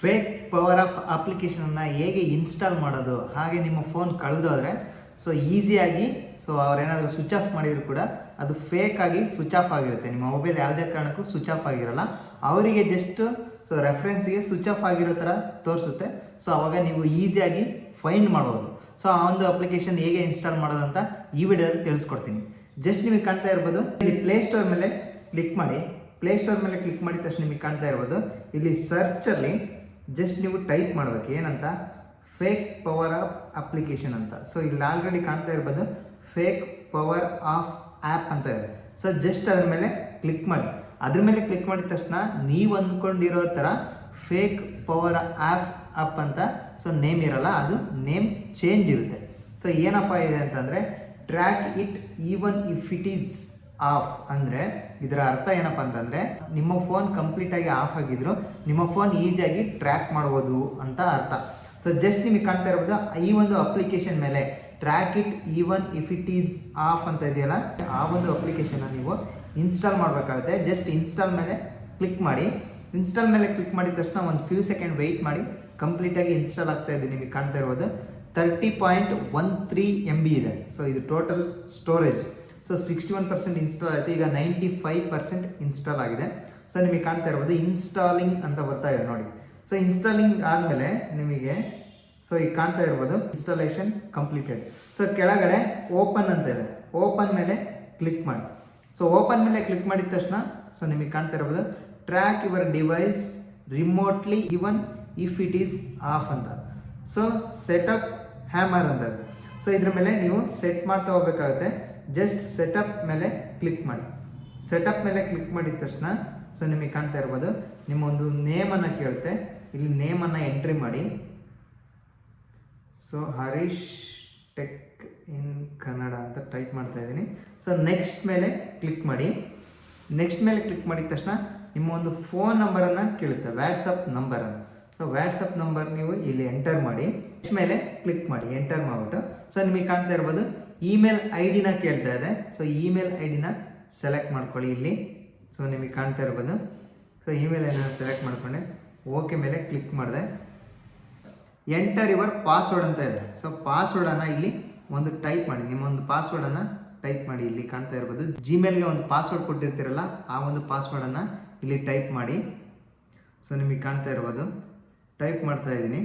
Fake power of ಅಪ್ಲಿಕೇಶನನ್ನು ಹೇಗೆ install ಮಾಡೋದು, ಹಾಗೆ ನಿಮ್ಮ ಫೋನ್ ಕಳೆದೋದ್ರೆ ಸೊ ಈಸಿಯಾಗಿ ಅವ್ರೇನಾದರೂ ಸ್ವಿಚ್ ಆಫ್ ಮಾಡಿದ್ರು ಕೂಡ ಅದು ಫೇಕ್ ಆಗಿ ಸ್ವಿಚ್ ಆಫ್ ಆಗಿರುತ್ತೆ. ನಿಮ್ಮ ಮೊಬೈಲ್ ಯಾವುದೇ ಕಾರಣಕ್ಕೂ ಸ್ವಿಚ್ ಆಫ್ ಆಗಿರಲ್ಲ. ಅವರಿಗೆ ಜಸ್ಟ್ ರೆಫರೆನ್ಸ್ಗೆ ಸ್ವಿಚ್ ಆಫ್ ಆಗಿರೋ ಥರ ತೋರಿಸುತ್ತೆ. ಆವಾಗ ನೀವು ಈಸಿಯಾಗಿ ಫೈಂಡ್ ಮಾಡ್ಬೋದು. ಆ ಒಂದು ಅಪ್ಲಿಕೇಶನ್ ಹೇಗೆ ಇನ್ಸ್ಟಾಲ್ ಮಾಡೋದು ಅಂತ ಈ ವಿಡಿಯೋದಲ್ಲಿ ತಿಳಿಸ್ಕೊಡ್ತೀನಿ. ಜಸ್ಟ್ ನಿಮಗೆ ಕಾಣ್ತಾ ಇರ್ಬೋದು, ಇಲ್ಲಿ ಪ್ಲೇಸ್ಟೋರ್ ಮೇಲೆ ಕ್ಲಿಕ್ ಮಾಡಿ. ಪ್ಲೇಸ್ಟೋರ್ ಮೇಲೆ ಕ್ಲಿಕ್ ಮಾಡಿದ ತಕ್ಷಣ ನಿಮಗೆ ಕಾಣ್ತಾ ಇರ್ಬೋದು, ಇಲ್ಲಿ ಸರ್ಚಲ್ಲಿ ಜಸ್ಟ್ ನೀವು ಟೈಪ್ ಮಾಡಬೇಕು ಏನಂತ, ಫೇಕ್ ಪವರ್ ಆಫ್ ಅಪ್ಲಿಕೇಶನ್ ಅಂತ. ಇಲ್ಲಿ ಆಲ್ರೆಡಿ ಕಾಣ್ತಾ ಇರ್ಬೋದು ಫೇಕ್ ಪವರ್ ಆಫ್ ಆ್ಯಪ್ ಅಂತ ಇದೆ. ಜಸ್ಟ್ ಅದ್ರ ಮೇಲೆ ಕ್ಲಿಕ್ ಮಾಡಿ. ಅದ್ರ ಮೇಲೆ ಕ್ಲಿಕ್ ಮಾಡಿದ ತಕ್ಷಣ ನೀವು ಅಂದ್ಕೊಂಡಿರೋ ಥರ ಫೇಕ್ ಪವರ್ ಆ್ಯಪ್ ಅಂತ ನೇಮ್ ಇರಲ್ಲ, ಅದು ನೇಮ್ ಚೇಂಜ್ ಇರುತ್ತೆ. ಏನಪ್ಪ ಇದೆ ಅಂತಂದರೆ track it even if it is of. ಅಂದರೆ ಇದರ ಅರ್ಥ ಏನಪ್ಪ ಅಂತಂದರೆ ನಿಮ್ಮ ಫೋನ್ ಕಂಪ್ಲೀಟಾಗಿ ಆಫ್ ಆಗಿದ್ರು ನಿಮ್ಮ ಫೋನ್ ಈಸಿಯಾಗಿ ಟ್ರ್ಯಾಕ್ ಮಾಡ್ಬೋದು ಅಂತ ಅರ್ಥ. ಜಸ್ಟ್ ನಿಮಗೆ ಕಾಣ್ತಾ ಇರ್ಬೋದು ಈ ಒಂದು ಅಪ್ಲಿಕೇಶನ್ ಮೇಲೆ track it even if it is of ಅಂತ ಇದೆಯಲ್ಲ, ಆ ಒಂದು ಅಪ್ಲಿಕೇಶನ್ನ ನೀವು ಇನ್ಸ್ಟಾಲ್ ಮಾಡಬೇಕಾಗುತ್ತೆ. ಜಸ್ಟ್ ಇನ್ಸ್ಟಾಲ್ ಮೇಲೆ ಕ್ಲಿಕ್ ಮಾಡಿ. ಇನ್ಸ್ಟಾಲ್ ಮೇಲೆ ಕ್ಲಿಕ್ ಮಾಡಿದ ತಕ್ಷಣ ಒಂದು ಫ್ಯೂ ಸೆಕೆಂಡ್ ವೆಯ್ಟ್ ಮಾಡಿ. ಕಂಪ್ಲೀಟಾಗಿ ಇನ್ಸ್ಟಾಲ್ ಆಗ್ತಾ ಇದೆ. ನಿಮಗೆ ಕಾಣ್ತಾ ಇರ್ಬೋದು 30.13 MB ಇದೆ. ಇದು ಟೋಟಲ್ ಸ್ಟೋರೇಜ್. 61% ಇನ್ಸ್ಟಾಲ್ ಆಯಿತು. ಈಗ 95% ಇನ್ಸ್ಟಾಲ್ ಆಗಿದೆ. ನಿಮಗೆ ಕಾಣ್ತಾ ಇರ್ಬೋದು ಇನ್ಸ್ಟಾಲಿಂಗ್ ಅಂತ ಬರ್ತಾ ಇದೆ ನೋಡಿ. ಇನ್ಸ್ಟಾಲಿಂಗ್ ಆದಮೇಲೆ ನಿಮಗೆ ಈಗ ಕಾಣ್ತಾ ಇರ್ಬೋದು ಇನ್ಸ್ಟಾಲೇಷನ್ ಕಂಪ್ಲೀಟೆಡ್. ಕೆಳಗಡೆ ಓಪನ್ ಅಂತ ಇದೆ. ಓಪನ್ ಮೇಲೆ ಕ್ಲಿಕ್ ಮಾಡಿ. ಓಪನ್ ಮೇಲೆ ಕ್ಲಿಕ್ ಮಾಡಿದ ತಕ್ಷಣ ನಿಮಗೆ ಕಾಣ್ತಾ ಇರ್ಬೋದು track your device remotely even if it is of ಅಂತ. ಸೆಟಪ್ ಹ್ಯಾಮರ್ ಅಂತ ಇದೆ. ಇದ್ರ ಮೇಲೆ ನೀವು ಸೆಟ್ ಮಾಡ್ತಾ ಹೋಗ್ಬೇಕಾಗುತ್ತೆ. ಜಸ್ಟ್ ಸೆಟಪ್ ಮೇಲೆ ಕ್ಲಿಕ್ ಮಾಡಿ. ಸೆಟಪ್ ಮೇಲೆ ಕ್ಲಿಕ್ ಮಾಡಿದ ತಕ್ಷಣ ನಿಮಗೆ ಕಾಣ್ತಾ ಇರ್ಬೋದು ನಿಮ್ಮ ಒಂದು ನೇಮನ್ನು ಕೇಳುತ್ತೆ. ಇಲ್ಲಿ ನೇಮನ್ನು ಎಂಟ್ರಿ ಮಾಡಿ. ಹರೀಶ್ ಟೆಕ್ ಇನ್ ಕನ್ನಡ ಅಂತ ಟೈಪ್ ಮಾಡ್ತಾ ಇದ್ದೀನಿ. ನೆಕ್ಸ್ಟ್ ಮೇಲೆ ಕ್ಲಿಕ್ ಮಾಡಿ. ನೆಕ್ಸ್ಟ್ ಮೇಲೆ ಕ್ಲಿಕ್ ಮಾಡಿದ ತಕ್ಷಣ ನಿಮ್ಮ ಒಂದು ಫೋನ್ ನಂಬರನ್ನು ಕೇಳುತ್ತೆ, ವಾಟ್ಸಪ್ ನಂಬರನ್ನು. ವಾಟ್ಸಪ್ ನಂಬರ್ ನೀವು ಇಲ್ಲಿ ಎಂಟರ್ ಮಾಡಿ. ನೆಕ್ಸ್ಟ್ ಮೇಲೆ ಕ್ಲಿಕ್ ಮಾಡಿ. ಎಂಟರ್ ಮಾಡಿಬಿಟ್ಟು ನಿಮಗೆ ಕಾಣ್ತಾ ಇರ್ಬೋದು ಇಮೇಲ್ ಐ ಡಿನ ಕೇಳ್ತಾ ಇದೆ. ಇಮೇಲ್ ಐ ಡಿನ ಸೆಲೆಕ್ಟ್ ಮಾಡ್ಕೊಳ್ಳಿ ಇಲ್ಲಿ. ನಿಮಗೆ ಕಾಣ್ತಾ ಇರ್ಬೋದು ಇಮೇಲ್ ಐ ಡಿನ ಸೆಲೆಕ್ಟ್ ಮಾಡಿಕೊಂಡೆ. ಓಕೆ ಮೇಲೆ ಕ್ಲಿಕ್ ಮಾಡಿದೆ. ಎಂಟರ್ ಯುವರ್ ಪಾಸ್ವರ್ಡ್ ಅಂತ ಇದೆ. ಪಾಸ್ವರ್ಡನ್ನು ಇಲ್ಲಿ ಒಂದು ಟೈಪ್ ಮಾಡಿ. ನಿಮ್ಮ ಒಂದು ಪಾಸ್ವರ್ಡನ್ನು ಟೈಪ್ ಮಾಡಿ. ಇಲ್ಲಿ ಕಾಣ್ತಾ ಇರ್ಬೋದು ಜಿಮೇಲ್ಗೆ ಒಂದು ಪಾಸ್ವರ್ಡ್ ಕೊಟ್ಟಿರ್ತೀರಲ್ಲ, ಆ ಒಂದು ಪಾಸ್ವರ್ಡನ್ನು ಇಲ್ಲಿ ಟೈಪ್ ಮಾಡಿ. ನಿಮಗೆ ಕಾಣ್ತಾ ಇರ್ಬೋದು ಟೈಪ್ ಮಾಡ್ತಾ ಇದ್ದೀನಿ.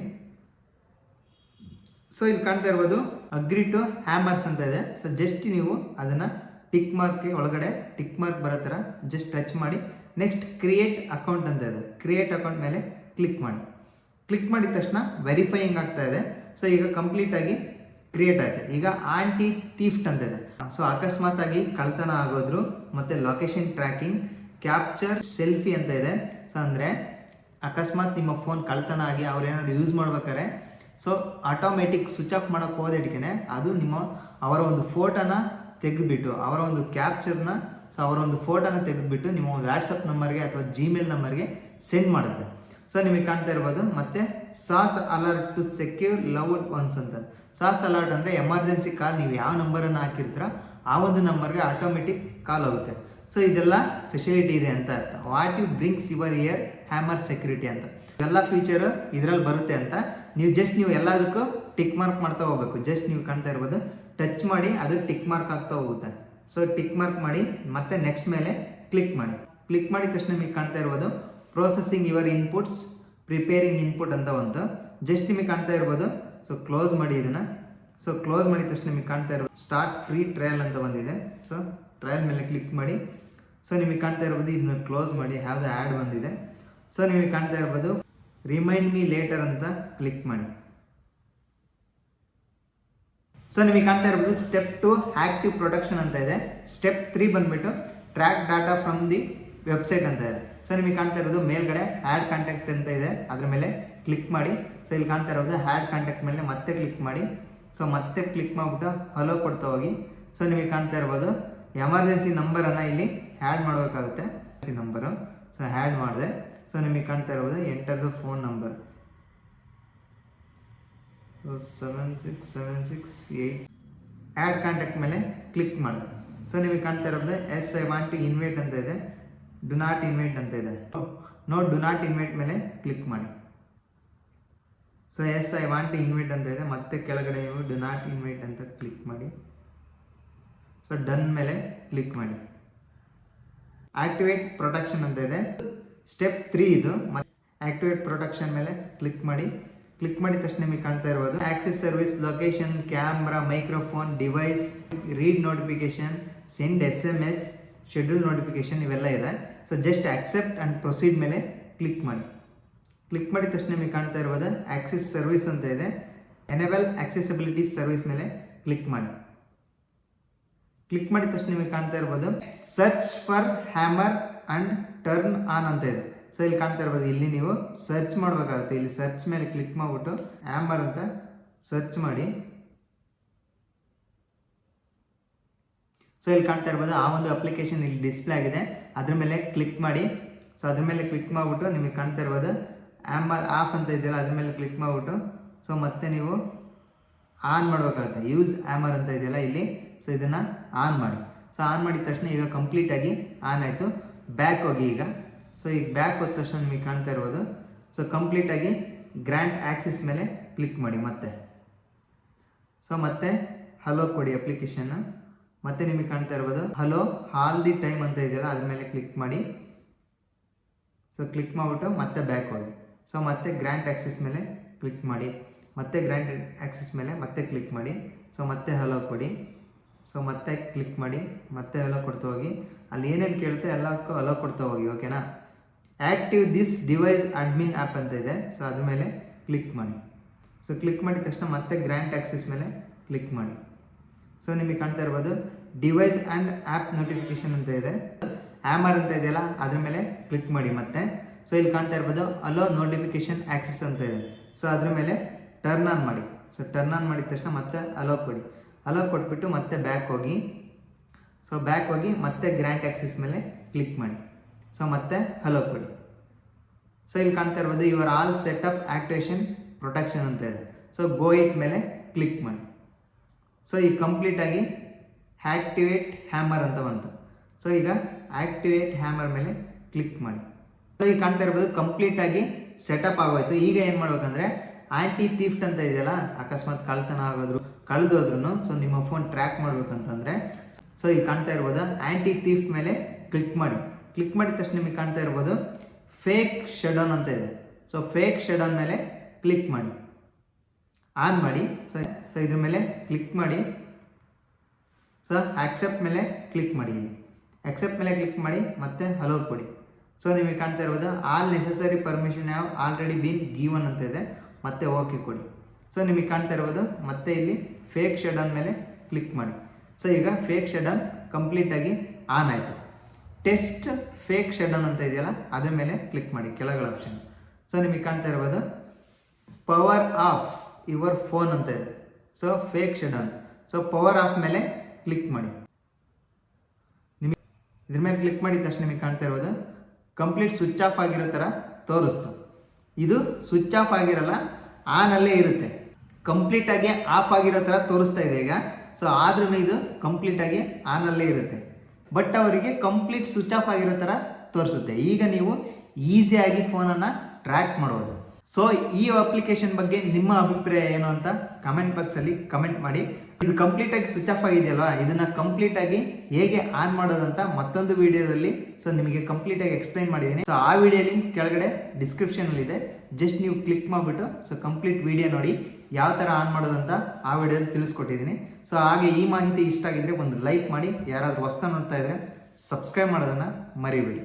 ಇಲ್ಲಿ ಕಾಣ್ತಾ ಇರ್ಬೋದು ಅಗ್ರಿ ಟು ಹ್ಯಾಮರ್ಸ್ ಅಂತ ಇದೆ. ಜಸ್ಟ್ ನೀವು ಅದನ್ನು ಟಿಕ್ ಮಾರ್ಕ್ಗೆ ಒಳಗಡೆ ಟಿಕ್ ಮಾರ್ಕ್ ಬರೋ ಥರ ಜಸ್ಟ್ ಟಚ್ ಮಾಡಿ. ನೆಕ್ಸ್ಟ್ ಕ್ರಿಯೇಟ್ ಅಕೌಂಟ್ ಅಂತ ಇದೆ. ಕ್ರಿಯೇಟ್ ಅಕೌಂಟ್ ಮೇಲೆ ಕ್ಲಿಕ್ ಮಾಡಿ. ಕ್ಲಿಕ್ ಮಾಡಿದ ತಕ್ಷಣ ವೆರಿಫೈಯಿಂಗ್ ಆಗ್ತಾ ಇದೆ. ಈಗ ಕಂಪ್ಲೀಟಾಗಿ ಕ್ರಿಯೇಟ್ ಆಯಿತು. ಈಗ ಆಂಟಿ ಥೀಫ್ಟ್ ಅಂತ ಇದೆ. ಅಕಸ್ಮಾತ್ ಆಗಿ ಕಳ್ತನ ಆಗೋದ್ರು ಮತ್ತು ಲೊಕೇಶನ್ ಟ್ರ್ಯಾಕಿಂಗ್, ಕ್ಯಾಪ್ಚರ್ ಸೆಲ್ಫಿ ಅಂತ ಇದೆ. ಅಂದರೆ ಅಕಸ್ಮಾತ್ ನಿಮ್ಮ ಫೋನ್ ಕಳ್ತನ ಆಗಿ ಅವ್ರೇನಾದ್ರು ಯೂಸ್ ಮಾಡ್ಬೇಕಾದ್ರೆ ಆಟೋಮೆಟಿಕ್ ಸ್ವಿಚ್ ಆಫ್ ಮಾಡೋಕ್ಕೆ ಹೋದಕ್ಕೆ ಅದು ಅವರ ಒಂದು ಫೋಟೋನ ತೆಗೆದುಬಿಟ್ಟು ಅವರ ಒಂದು ಕ್ಯಾಪ್ಚರ್ನ ಅವರ ಒಂದು ಫೋಟೋನ ತೆಗೆದುಬಿಟ್ಟು ನಿಮ್ಮ ವಾಟ್ಸಪ್ ನಂಬರ್ಗೆ ಅಥವಾ ಜಿಮೇಲ್ ನಂಬರ್ಗೆ ಸೆಂಡ್ ಮಾಡುತ್ತೆ. ನಿಮಗೆ ಕಾಣ್ತಾ ಇರ್ಬೋದು. ಮತ್ತು SOS alert to secure loved ones ಅಂತ. ಸಾಸ್ ಅಲರ್ಟ್ ಅಂದರೆ ಎಮರ್ಜೆನ್ಸಿ ಕಾಲ್, ನೀವು ಯಾವ ನಂಬರನ್ನು ಹಾಕಿರ್ತೀರೋ ಆ ಒಂದು ನಂಬರ್ಗೆ ಆಟೋಮೆಟಿಕ್ ಕಾಲ್ ಹೋಗುತ್ತೆ. ಇದೆಲ್ಲ ಫೆಸಿಲಿಟಿ ಇದೆ ಅಂತ ಅರ್ಥ. What you brings your ear hammer security ಅಂತ ಎಲ್ಲ ಫೀಚರು ಇದರಲ್ಲಿ ಬರುತ್ತೆ ಅಂತ. ನೀವು ಎಲ್ಲದಕ್ಕೂ ಟಿಕ್ ಮಾರ್ಕ್ ಮಾಡ್ತಾ ಹೋಗ್ಬೇಕು. ಜಸ್ಟ್ ನೀವು ಕಾಣ್ತಾ ಇರ್ಬೋದು ಟಚ್ ಮಾಡಿ ಅದು ಟಿಕ್ ಮಾರ್ಕ್ ಆಗ್ತಾ ಹೋಗುತ್ತೆ. ಟಿಕ್ ಮಾರ್ಕ್ ಮಾಡಿ ಮತ್ತೆ ನೆಕ್ಸ್ಟ್ ಮೇಲೆ ಕ್ಲಿಕ್ ಮಾಡಿ. ಕ್ಲಿಕ್ ಮಾಡಿದ ತಕ್ಷಣ ನಿಮಗೆ ಕಾಣ್ತಾ ಇರ್ಬೋದು processing your inputs, preparing input ಅಂತ ಒಂದು. ಜಸ್ಟ್ ನಿಮಗೆ ಕಾಣ್ತಾ ಇರ್ಬೋದು ಕ್ಲೋಸ್ ಮಾಡಿ ಇದನ್ನು. ಕ್ಲೋಸ್ ಮಾಡಿದ ತಕ್ಷಣ ನಿಮಗೆ ಕಾಣ್ತಾ ಇರ್ಬೋದು ಸ್ಟಾರ್ಟ್ ಫ್ರೀ ಟ್ರಯಲ್ ಅಂತ ಬಂದಿದೆ. ಟ್ರಯಲ್ ಮೇಲೆ ಕ್ಲಿಕ್ ಮಾಡಿ. ನಿಮಗೆ ಕಾಣ್ತಾ ಇರ್ಬೋದು ಇದನ್ನ ಕ್ಲೋಸ್ ಮಾಡಿ. ಯಾವುದೋ ಆ್ಯಡ್ ಬಂದಿದೆ. ನಿಮಗೆ ಕಾಣ್ತಾ ಇರ್ಬೋದು ರಿಮೈಂಡ್ ಮೀ ಲೇಟರ್ ಅಂತ ಕ್ಲಿಕ್ ಮಾಡಿ. ನಿಮಗೆ ಕಾಣ್ತಾ ಇರ್ಬೋದು ಸ್ಟೆಪ್ 2 ಆ್ಯಕ್ಟಿವ್ ಪ್ರೊಟೆಕ್ಷನ್ ಅಂತ ಇದೆ. ಸ್ಟೆಪ್ 3 ಬಂದುಬಿಟ್ಟು track data from the website ಅಂತ ಇದೆ. ನಿಮಗೆ ಕಾಣ್ತಾ ಇರೋದು ಮೇಲ್ಗಡೆ ಆ್ಯಡ್ ಕಾಂಟ್ಯಾಕ್ಟ್ ಅಂತ ಇದೆ, ಅದ್ರ ಮೇಲೆ ಕ್ಲಿಕ್ ಮಾಡಿ. ಇಲ್ಲಿ ಕಾಣ್ತಾ ಇರೋದು ಆ್ಯಡ್ ಕಾಂಟ್ಯಾಕ್ಟ್ ಮೇಲೆ ಮತ್ತೆ ಕ್ಲಿಕ್ ಮಾಡಿ. ಮತ್ತೆ ಕ್ಲಿಕ್ ಮಾಡಿಬಿಟ್ಟು ಹಲೋ ಕೊಡ್ತಾ ಹೋಗಿ. ನಿಮಗೆ ಕಾಣ್ತಾ ಇರ್ಬೋದು ಎಮರ್ಜೆನ್ಸಿ ನಂಬರನ್ನು ಇಲ್ಲಿ ಆ್ಯಡ್ ಮಾಡಬೇಕಾಗುತ್ತೆ. ನಂಬರು ಆ್ಯಡ್ ಮಾಡಿದೆ. ನಿಮಗೆ ಕಾಣ್ತಾ ಇರ್ಬೋದು enter the phone number 76768. Add contact ಮೇಲೆ ಕ್ಲಿಕ್ ಮಾಡಿದೆ. ನಿಮಗೆ ಕಾಣ್ತಾ ಇರೋದು yes I want to invite ಅಂತ ಇದೆ, ಡು ನಾಟ್ ಇನ್ವೈಟ್ ಅಂತ ಇದೆ. ನೋ ಡು ನಾಟ್ ಇನ್ವೈಟ್ ಮೇಲೆ ಕ್ಲಿಕ್ ಮಾಡಿ. So yes I want to invite ಅಂತ ಇದೆ. ಮತ್ತೆ ಕೆಳಗಡೆ ನೀವು ಡು ನಾಟ್ ಇನ್ವೈಟ್ ಅಂತ ಕ್ಲಿಕ್ ಮಾಡಿ. ಸೊ ಡನ್ ಮೇಲೆ ಕ್ಲಿಕ್ ಮಾಡಿ. ಆಕ್ಟಿವೇಟ್ ಪ್ರೊಟೆಕ್ಷನ್ ಅಂತ ಇದೆ, ಸ್ಟೆಪ್ 3 ಇದು. ಆಕ್ಟಿವೇಟ್ ಪ್ರೊಟೆಕ್ಷನ್ ಮೇಲೆ ಕ್ಲಿಕ್ ಮಾಡಿ. ಕ್ಲಿಕ್ ಮಾಡಿದ ತಕ್ಷಣ ನಿಮಗೆ ಕಾಣ್ತಾ ಇರ್ಬೋದು access service, location, camera, microphone, device, read notification, send SMS, schedule notification ಇವೆಲ್ಲ ಇದೆ. So just accept and proceed ಮೇಲೆ ಕ್ಲಿಕ್ ಮಾಡಿ. ಕ್ಲಿಕ್ ಮಾಡಿದ ತಕ್ಷಣ ನಿಮಗೆ ಕಾಣ್ತಾ ಇರ್ಬೋದು ಆಕ್ಸೆಸ್ ಸರ್ವಿಸ್ ಅಂತ ಇದೆ. ಎನೇಬಲ್ ಆಕ್ಸೆಸಿಬಿಲಿಟಿ ಸರ್ವಿಸ್ ಮೇಲೆ ಕ್ಲಿಕ್ ಮಾಡಿ. ಕ್ಲಿಕ್ ಮಾಡಿದ ತಕ್ಷಣ ನಿಮಗೆ ಕಾಣ್ತಾ ಇರ್ಬೋದು search for hammer and turn on ಅಂತ ಇದೆ. ಸೊ ಇಲ್ಲಿ ಕಾಣ್ತಾ ಇರ್ಬೋದು, ಇಲ್ಲಿ ನೀವು ಸರ್ಚ್ ಮಾಡಬೇಕಾಗುತ್ತೆ. ಇಲ್ಲಿ ಸರ್ಚ್ ಮೇಲೆ ಕ್ಲಿಕ್ ಮಾಡಿಬಿಟ್ಟು ಹ್ಯಾಮರ್ ಅಂತ ಸರ್ಚ್ ಮಾಡಿ. ಸೊ ಇಲ್ಲಿ ಕಾಣ್ತಾ ಇರ್ಬೋದು ಆ ಒಂದು ಅಪ್ಲಿಕೇಶನ್ ಇಲ್ಲಿ ಡಿಸ್ಪ್ಲೇ ಆಗಿದೆ, ಅದ್ರ ಮೇಲೆ ಕ್ಲಿಕ್ ಮಾಡಿ. ಸೊ ಅದ್ರ ಮೇಲೆ ಕ್ಲಿಕ್ ಮಾಡಿಬಿಟ್ಟು ನಿಮಗೆ ಕಾಣ್ತಾ ಇರ್ಬೋದು ಹ್ಯಾಮರ್ ಆಫ್ ಅಂತ ಇದೆಯಲ್ಲ ಅದ್ರ ಮೇಲೆ ಕ್ಲಿಕ್ ಮಾಡಿಬಿಟ್ಟು ಸೊ ಮತ್ತೆ ನೀವು ಆನ್ ಮಾಡಬೇಕಾಗುತ್ತೆ. ಯೂಸ್ ಹ್ಯಾಮರ್ ಅಂತ ಇದೆಯಲ್ಲ ಇಲ್ಲಿ, ಸೊ ಇದನ್ನು ಆನ್ ಮಾಡಿ. ಸೊ ಆನ್ ಮಾಡಿದ ತಕ್ಷಣ ಈಗ ಕಂಪ್ಲೀಟಾಗಿ ಆನ್ ಆಯಿತು. ಬ್ಯಾಕ್ ಹೋಗಿ ಈಗ. ಸೊ ಈಗ ಬ್ಯಾಕ್ ಹೋದ ತಕ್ಷಣ ನಿಮಗೆ ಕಾಣ್ತಾ ಇರ್ಬೋದು ಸೊ ಕಂಪ್ಲೀಟಾಗಿ ಗ್ರ್ಯಾಂಟ್ ಆಕ್ಸೆಸ್ ಮೇಲೆ ಕ್ಲಿಕ್ ಮಾಡಿ ಮತ್ತೆ. ಸೊ ಮತ್ತೆ ಹಲೋ ಕೊಡಿ ಅಪ್ಲಿಕೇಶನ್ನು. ಮತ್ತೆ ನಿಮಗೆ ಕಾಣ್ತಾ ಇರ್ಬೋದು ಹಲೋ ಆಲ್ ದಿ ಟೈಮ್ ಅಂತ ಇದೆಯಲ್ಲ ಅದ್ರ ಮೇಲೆ ಕ್ಲಿಕ್ ಮಾಡಿ. ಸೊ ಕ್ಲಿಕ್ ಮಾಡಿಬಿಟ್ಟು ಮತ್ತೆ ಬ್ಯಾಕ್ ಹೋಗಿ. ಸೊ ಮತ್ತೆ ಗ್ರ್ಯಾಂಟ್ ಆಕ್ಸೆಸ್ ಮೇಲೆ ಕ್ಲಿಕ್ ಮಾಡಿ. ಮತ್ತೆ ಗ್ರ್ಯಾಂಟ್ ಆಕ್ಸೆಸ್ ಮೇಲೆ ಮತ್ತೆ ಕ್ಲಿಕ್ ಮಾಡಿ. ಸೊ ಮತ್ತೆ ಹಲೋ ಕೊಡಿ. ಸೊ ಮತ್ತೆ ಕ್ಲಿಕ್ ಮಾಡಿ, ಮತ್ತೆ ಹಲೋ ಕೊಡ್ತಾ ಹೋಗಿ. ಅಲ್ಲಿ ಏನೇನು ಕೇಳುತ್ತೆ ಎಲ್ಲದಕ್ಕೂ ಹಲೋ ಕೊಡ್ತಾ ಹೋಗಿ, ಓಕೆನಾ. Active this device admin app ಅಂತ ಇದೆ, ಸೊ ಅದ್ರ ಮೇಲೆ ಕ್ಲಿಕ್ ಮಾಡಿ. ಸೊ ಕ್ಲಿಕ್ ಮಾಡಿದ ತಕ್ಷಣ ಮತ್ತೆ ಗ್ರ್ಯಾಂಟ್ ಆಕ್ಸೆಸ್ ಮೇಲೆ ಕ್ಲಿಕ್ ಮಾಡಿ. ಸೊ ನಿಮಗೆ ಕಾಣ್ತಾ ಇರ್ಬೋದು ಡಿವೈಸ್ ಆ್ಯಂಡ್ ಆ್ಯಪ್ ನೋಟಿಫಿಕೇಶನ್ ಅಂತ ಇದೆ. ಹ್ಯಾಮರ್ ಅಂತ ಇದೆಯಲ್ಲ ಅದ್ರ ಮೇಲೆ ಕ್ಲಿಕ್ ಮಾಡಿ ಮತ್ತೆ. ಸೊ ಇಲ್ಲಿ ಕಾಣ್ತಾ ಇರ್ಬೋದು ಅಲೋ ನೋಟಿಫಿಕೇಶನ್ ಆಕ್ಸೆಸ್ ಅಂತ ಇದೆ, ಸೊ ಅದ್ರ ಮೇಲೆ ಟರ್ನ್ ಆನ್ ಮಾಡಿ. ಸೊ ಟರ್ನ್ ಆನ್ ಮಾಡಿದ ತಕ್ಷಣ ಮತ್ತೆ ಅಲೋ ಕೊಡಿ. ಅಲೋ ಕೊಟ್ಬಿಟ್ಟು ಮತ್ತೆ ಬ್ಯಾಕ್ ಹೋಗಿ. ಸೊ ಬ್ಯಾಕ್ ಹೋಗಿ ಮತ್ತೆ ಗ್ರ್ಯಾಂಟ್ ಆಕ್ಸೆಸ್ ಮೇಲೆ ಕ್ಲಿಕ್ ಮಾಡಿ. ಸೊ ಮತ್ತೆ ಹಲೋ ಕೊಡಿ. ಸೊ ಇಲ್ಲಿ ಕಾಣ್ತಾ ಇರ್ಬೋದು your all setup activation protection ಅಂತ ಇದೆ. ಸೊ ಗೋ ಇಟ್ ಮೇಲೆ ಕ್ಲಿಕ್ ಮಾಡಿ. ಸೊ ಈಗ ಕಂಪ್ಲೀಟಾಗಿ ಆಕ್ಟಿವೇಟ್ ಹ್ಯಾಮರ್ ಅಂತ ಬಂತು. ಸೊ ಈಗ ಆಕ್ಟಿವೇಟ್ ಹ್ಯಾಮರ್ ಮೇಲೆ ಕ್ಲಿಕ್ ಮಾಡಿ. ಸೊ ಈಗ ಕಾಣ್ತಾ ಇರ್ಬೋದು ಕಂಪ್ಲೀಟಾಗಿ ಸೆಟಪ್ ಆಗೋಯ್ತು. ಈಗ ಏನು ಮಾಡ್ಬೇಕಂದ್ರೆ ಆಂಟಿ ಥೀಫ್ಟ್ ಅಂತ ಇದೆಯಲ್ಲ, ಅಕಸ್ಮಾತ್ ಕಳ್ತನ ಆಗೋದ್ರು ಕಳೆದೋದ್ರೂ ಸೊ ನಿಮ್ಮ ಫೋನ್ ಟ್ರ್ಯಾಕ್ ಮಾಡ್ಬೇಕಂತಂದರೆ ಸೊ ಈಗ ಕಾಣ್ತಾ ಇರ್ಬೋದು ಆಂಟಿ ಥೀಫ್ಟ್ ಮೇಲೆ ಕ್ಲಿಕ್ ಮಾಡಿ. ಕ್ಲಿಕ್ ಮಾಡಿದ ತಕ್ಷಣ ನಿಮಗೆ ಕಾಣ್ತಾ ಇರ್ಬೋದು ಫೇಕ್ ಶಟ್-ಡೌನ್ ಅಂತ ಇದೆ. ಸೊ ಫೇಕ್ ಶಟ್-ಡೌನ್ ಮೇಲೆ ಕ್ಲಿಕ್ ಮಾಡಿ, ಆನ್ ಮಾಡಿ. ಸೊ ಇದ್ರ ಮೇಲೆ ಕ್ಲಿಕ್ ಮಾಡಿ. ಸೊ ಆಕ್ಸೆಪ್ಟ್ ಮೇಲೆ ಕ್ಲಿಕ್ ಮಾಡಿ. ಇಲ್ಲಿ ಆಕ್ಸೆಪ್ಟ್ ಮೇಲೆ ಕ್ಲಿಕ್ ಮಾಡಿ ಮತ್ತೆ ಹಲೋ ಕೊಡಿ. ಸೊ ನಿಮಗೆ ಕಾಣ್ತಾ ಇರ್ಬೋದು all necessary permission have already bean given ಅಂತ ಇದೆ, ಮತ್ತೆ ಓಕೆ ಕೊಡಿ. ಸೊ ನಿಮಗೆ ಕಾಣ್ತಾ ಇರ್ಬೋದು ಮತ್ತೆ ಇಲ್ಲಿ ಫೇಕ್ ಶಟ್-ಡೌನ್ ಮೇಲೆ ಕ್ಲಿಕ್ ಮಾಡಿ. ಸೊ ಈಗ ಫೇಕ್ ಶಟ್-ಡೌನ್ ಕಂಪ್ಲೀಟಾಗಿ ಆನ್ ಆಯಿತು. ಟೆಸ್ಟ್ ಫೇಕ್ ಶಟ್-ಡೌನ್ ಅಂತ ಇದೆಯಲ್ಲ ಅದ್ರ ಮೇಲೆ ಕ್ಲಿಕ್ ಮಾಡಿ, ಕೆಳಗಡೆ ಆಪ್ಷನ್. ಸೊ ನಿಮಗೆ ಕಾಣ್ತಾ ಇರ್ಬೋದು ಪವರ್ ಆಫ್ ಯುವರ್ ಫೋನ್ ಅಂತ ಇದೆ. So fake shut-down. So power of ಮೇಲೆ ಕ್ಲಿಕ್ ಮಾಡಿ. ನಿಮಗೆ ಇದ್ರ ಮೇಲೆ ಕ್ಲಿಕ್ ಮಾಡಿದ ತಕ್ಷಣ ನಿಮಗೆ ಕಾಣ್ತಾ ಇರ್ಬೋದು ಕಂಪ್ಲೀಟ್ ಸ್ವಿಚ್ ಆಫ್ ಆಗಿರೋ ಥರ ತೋರಿಸ್ತು. ಇದು ಸ್ವಿಚ್ ಆಫ್ ಆಗಿರಲ್ಲ, ಆನಲ್ಲೇ ಇರುತ್ತೆ. ಕಂಪ್ಲೀಟಾಗಿ ಆಫ್ ಆಗಿರೋ ಥರ ತೋರಿಸ್ತಾ ಇದೆ ಈಗ. ಸೊ ಆದ್ರೂ ಇದು ಕಂಪ್ಲೀಟಾಗಿ ಆನಲ್ಲೇ ಇರುತ್ತೆ, ಬಟ್ ಅವರಿಗೆ ಕಂಪ್ಲೀಟ್ ಸ್ವಿಚ್ ಆಫ್ ಆಗಿರೋ ಥರ ತೋರಿಸುತ್ತೆ. ಈಗ ನೀವು ಈಸಿಯಾಗಿ ಫೋನನ್ನು ಟ್ರ್ಯಾಕ್ ಮಾಡ್ಬೋದು. ಸೊ ಈ ಅಪ್ಲಿಕೇಶನ್ ಬಗ್ಗೆ ನಿಮ್ಮ ಅಭಿಪ್ರಾಯ ಏನು ಅಂತ ಕಮೆಂಟ್ ಬಾಕ್ಸಲ್ಲಿ ಕಮೆಂಟ್ ಮಾಡಿ. ಇದು ಕಂಪ್ಲೀಟಾಗಿ ಸ್ವಿಚ್ ಆಫ್ ಆಗಿದೆಯಲ್ವಾ, ಇದನ್ನು ಕಂಪ್ಲೀಟಾಗಿ ಹೇಗೆ ಆನ್ ಮಾಡೋದಂತ ಮತ್ತೊಂದು ವಿಡಿಯೋದಲ್ಲಿ ಸೊ ನಿಮಗೆ ಕಂಪ್ಲೀಟಾಗಿ ಎಕ್ಸ್ಪ್ಲೈನ್ ಮಾಡಿದ್ದೀನಿ. ಸೊ ಆ ವಿಡಿಯೋ ಲಿಂಕ್ ಕೆಳಗಡೆ ಡಿಸ್ಕ್ರಿಪ್ಷನಲ್ಲಿದೆ, ಜಸ್ಟ್ ನೀವು ಕ್ಲಿಕ್ ಮಾಡಿಬಿಟ್ಟು ಸೊ ಕಂಪ್ಲೀಟ್ ವಿಡಿಯೋ ನೋಡಿ ಯಾವ ಥರ ಆನ್ ಮಾಡೋದಂತ ಆ ವಿಡಿಯೋದಲ್ಲಿ ತಿಳಿಸ್ಕೊಟ್ಟಿದ್ದೀನಿ. ಸೊ ಹಾಗೆ ಈ ಮಾಹಿತಿ ಇಷ್ಟ ಆಗಿದ್ರೆ ಒಂದು ಲೈಕ್ ಮಾಡಿ, ಯಾರಾದರೂ ಹೊಸ್ತಾ ನೋಡ್ತಾ ಇದ್ದರೆ ಸಬ್ಸ್ಕ್ರೈಬ್ ಮಾಡೋದನ್ನು ಮರಿಬೇಡಿ.